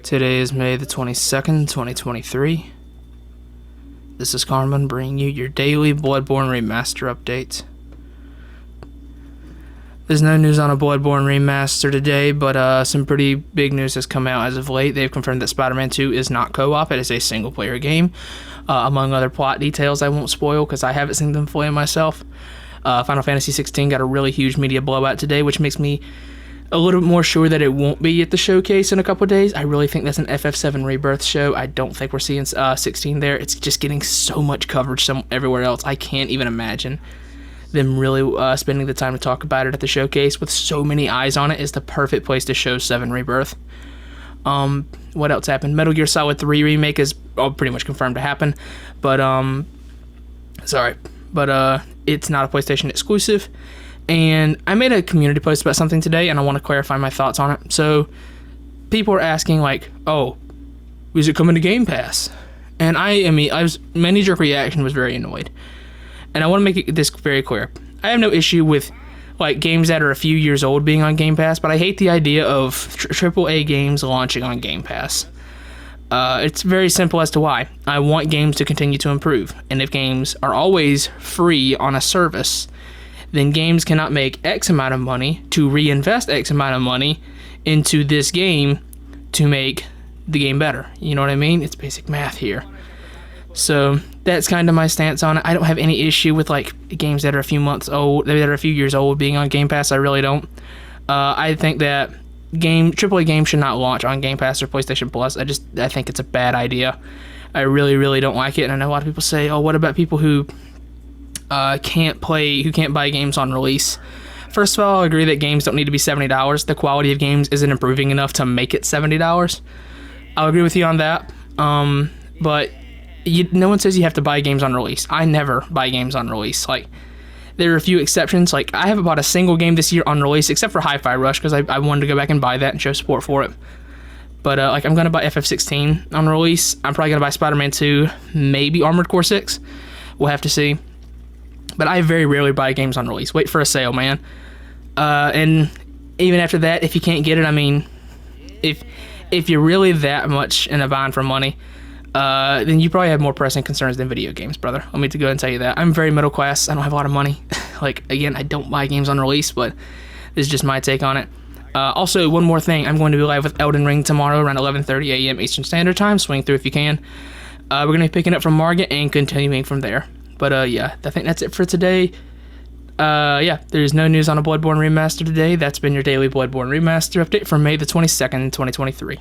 Today is May the 22nd, 2023. This is Carmen bringing you your daily Bloodborne Remaster update. There's no news on a Bloodborne Remaster today, but some pretty big news has come out as of late. They've confirmed that Spider-Man 2 is not co-op, it is a single-player game. Among other plot details I won't spoil because I haven't seen them fully myself. Final Fantasy 16 got a really huge media blowout today, which makes me a little bit more sure that it won't be at the showcase in a couple of days. I really think that's an FF7 Rebirth show. I don't think we're seeing 16 there. It's just getting so much coverage everywhere else. I can't even imagine them really spending the time to talk about it at the showcase with so many eyes on it. Is the perfect place to show 7 Rebirth. What else happened? Metal Gear Solid 3 remake is pretty much confirmed to happen, but it's not a PlayStation exclusive. And I made a community post about something today, and I want to clarify my thoughts on it. So people are asking, like, oh, is it coming to Game Pass? And my knee-jerk reaction was very annoyed. And I want to make this very clear. I have no issue with like games that are a few years old being on Game Pass, but I hate the idea of AAA games launching on Game Pass. It's very simple as to why. I want games to continue to improve. And if games are always free on a service, then games cannot make X amount of money to reinvest X amount of money into this game to make the game better. You know what I mean? It's basic math here. So that's kind of my stance on it. I don't have any issue with like games that are a few months old, that are a few years old being on Game Pass. I really don't. I think that AAA games should not launch on Game Pass or PlayStation Plus. I think it's a bad idea. I really, really don't like it. And I know a lot of people say, oh, what about people who can't buy games on release? First of all, I agree that games don't need to be $70. The quality of games isn't improving enough to make it $70. I'll agree with you on that. But no one says you have to buy games on release. I never buy games on release. Like, there are a few exceptions. Like, I haven't bought a single game this year on release except for Hi-Fi Rush because I wanted to go back and buy that and show support for it. But like, I'm gonna buy FF16 on release. I'm probably gonna buy Spider-Man 2, maybe Armored Core 6. We'll have to see. But I very rarely buy games on release. Wait for a sale, man. And even after that, if you can't get it, I mean, if you're really that much in a bind for money, then you probably have more pressing concerns than video games, brother. Let me go ahead and tell you that. I'm very middle class. I don't have a lot of money. Like, again, I don't buy games on release, but this is just my take on it. Also, one more thing. I'm going to be live with Elden Ring tomorrow around 11:30 a.m. Eastern Standard Time. Swing through if you can. We're going to be picking up from Margit and continuing from there. But yeah, I think that's it for today. Yeah, there's no news on a Bloodborne Remaster today. That's been your daily Bloodborne Remaster update for May the 22nd, 2023.